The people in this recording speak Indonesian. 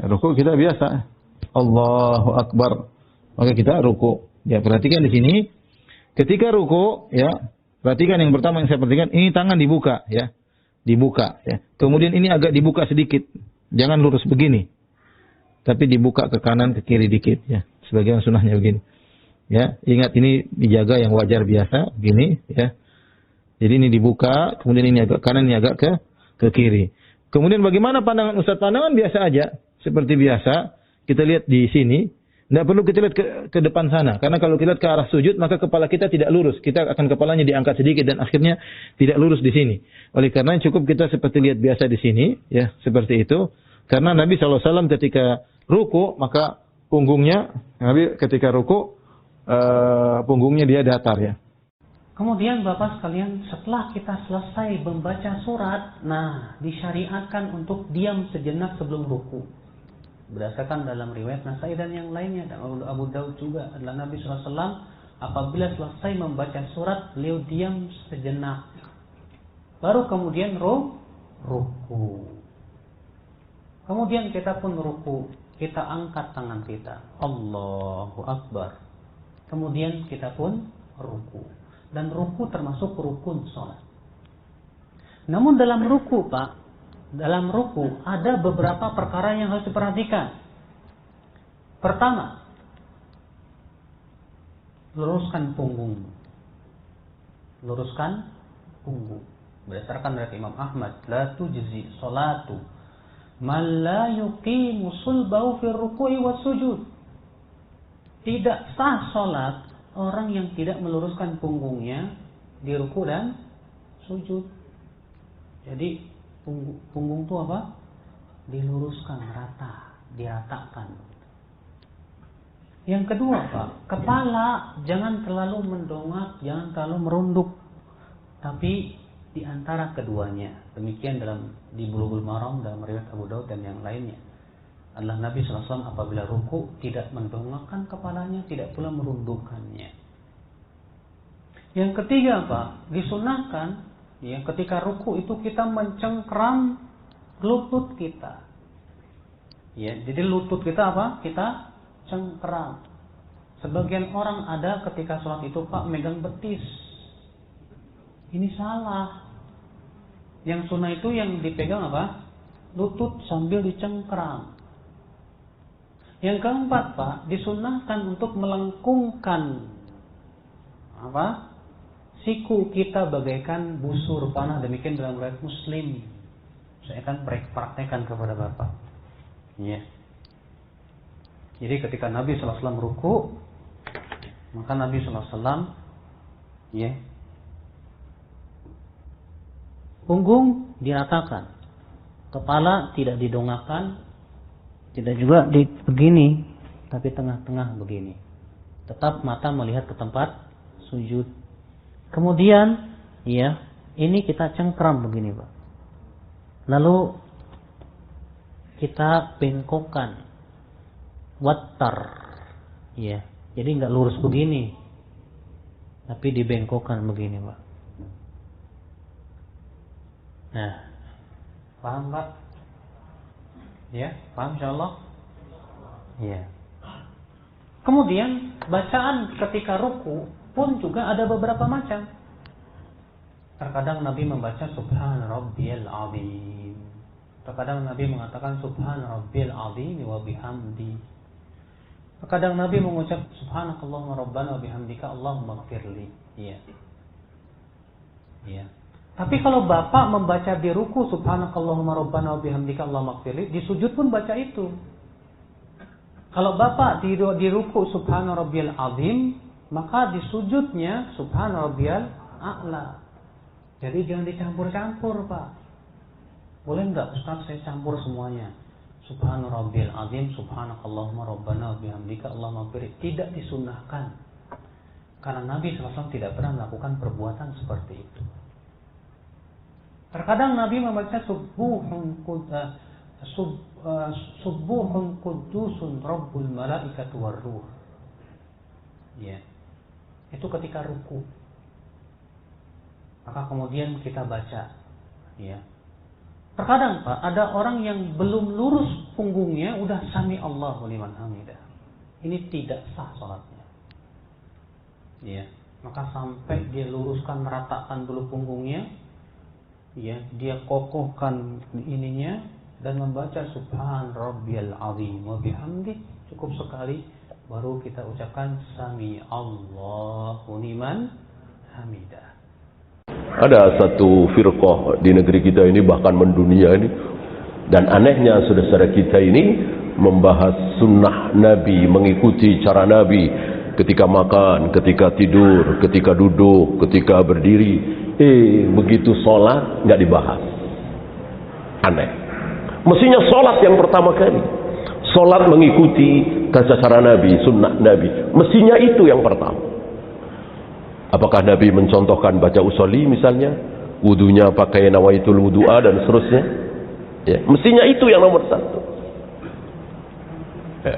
Ruku kita biasa. Allahu Akbar. Maka kita ruku. Ya, perhatikan di sini. Ketika ruku, ya, perhatikan yang pertama yang saya perhatikan, ini tangan dibuka, ya. Dibuka, ya. Kemudian ini agak dibuka sedikit. Jangan lurus begini. Tapi dibuka ke kanan, ke kiri dikit, ya. Sebagian sunnahnya begini. Ya, ingat ini dijaga yang wajar biasa, begini, ya. Jadi ini dibuka, kemudian ini agak kanan, ini agak ke kiri. Kemudian bagaimana pandangan Ustaz? Pandangan biasa aja, seperti biasa. Kita lihat di sini, tidak perlu kita lihat ke depan sana. Karena kalau kita lihat ke arah sujud, maka kepala kita tidak lurus. Kita akan kepalanya diangkat sedikit dan akhirnya tidak lurus di sini. Oleh karena cukup kita seperti lihat biasa di sini, ya, seperti itu. Karena Nabi SAW ketika ruku, maka punggungnya, Nabi ketika ruku, punggungnya dia datar, ya. Kemudian Bapak sekalian, setelah kita selesai membaca surat, nah disyariatkan untuk diam sejenak sebelum ruku. Berdasarkan dalam riwayat Nasai dan yang lainnya, dan Abu Daud juga, adalah Nabi SAW apabila selesai membaca surat, beliau diam sejenak. Baru kemudian ruku. Kemudian kita pun ruku, kita angkat tangan kita. Allahu Akbar. Kemudian kita pun ruku. Dan ruku termasuk rukun sholat. Namun dalam ruku, Pak, dalam ruku ada beberapa perkara yang harus diperhatikan. Pertama, luruskan punggung. Luruskan punggung. Berdasarkan dari Imam Ahmad, la tujzi sholatu man la yuqimu sulbahu fi ruku'i was sujud. Tidak sah sholat orang yang tidak meluruskan punggungnya di ruku dan sujud. Jadi punggung itu apa? Diluruskan rata, diratakan. Yang kedua, Pak, kepala jangan terlalu mendongak, jangan terlalu merunduk, tapi di antara keduanya. Demikian di Bulughul Maram dalam riwayat Abu Daud dan yang lainnya. Adalah Nabi SAW apabila ruku tidak mendongakkan kepalanya, tidak pula merundukkannya. Yang ketiga, Pak, disunahkan ya ketika ruku itu kita mencengkeram lutut kita. Ya, jadi lutut kita apa? Kita cengkeram. Sebagian orang ada ketika sholat itu, Pak, megang betis. Ini salah. Yang sunnah itu yang dipegang apa? Lutut sambil dicengkeram. Yang keempat, Pak, disunahkan untuk melengkungkan apa? Siku kita bagaikan busur panah. Demikian dalam riwayat Muslim. Saya akan praktekkan kepada Bapak. Ya. Jadi ketika Nabi SAW ruku, maka Nabi SAW ya, punggung diratakan, kepala tidak didongakkan, tidak juga begini, tapi tengah-tengah begini. Tetap mata melihat ke tempat sujud. Kemudian, ya, ini kita cengkram begini, Pak. Lalu kita bengkokkan, wattar, ya. Jadi nggak lurus begini, tapi dibengkokkan begini, Pak. Nah, paham, Pak? Ya, paham insyaallah? Ya. Kemudian bacaan ketika ruku pun juga ada beberapa macam. Terkadang Nabi membaca Subhan Rabbiyal Azim. Terkadang Nabi mengatakan Subhan Rabbiyal Azim wa bihamdi. Terkadang Nabi mengucap Subhanakallahumma Rabbana wa bihamdika Allahumma ighfirli. Iya. Iya. Tapi kalau Bapak membaca di ruku Subhanakallahumma Rabbana wa bihamdika Allahumma ighfirli, di sujud pun baca itu. Kalau Bapak di ruku Subhana Rabbiyal Azim, maka di sujudnya Subhana Rabbiyal A'la. Jadi jangan dicampur-campur, Pak. Boleh enggak Ustaz saya campur semuanya? Subhana Rabbiyal Azim, Subhanakallahumma Rabbana wa bihamdika Allahumma ighfirli. Tidak disunnahkan. Karena Nabi SAW tidak pernah melakukan perbuatan seperti itu. Terkadang Nabi membaca Subuhun Qudusun Rabbul Malaikatu Warruh. Ya. Itu ketika ruku. Maka kemudian kita baca, ya. Terkadang Pak, ada orang yang belum lurus punggungnya udah sami Allahu liman hamidah. Ini tidak sah salatnya. Ya, maka sampai dia luruskan, meratakan dulu punggungnya, ya, dia kokohkan ininya dan membaca subhan rabbiyal azim wa bihamdi cukup sekali, baru kita ucapkan sami Allahu liman hamidah. Ada satu firqah di negeri kita ini, bahkan mendunia ini, dan anehnya saudara-saudara kita ini membahas sunnah Nabi, mengikuti cara Nabi ketika makan, ketika tidur, ketika duduk, ketika berdiri. Begitu sholat nggak dibahas. Aneh. Mestinya sholat yang pertama kali, sholat mengikuti tata cara Nabi, sunnah Nabi, mestinya itu yang pertama. Apakah Nabi mencontohkan baca usolli misalnya, wudunya pakai nawaitul wudu'a dan seterusnya? Ya, mestinya itu yang nomor satu. Ya.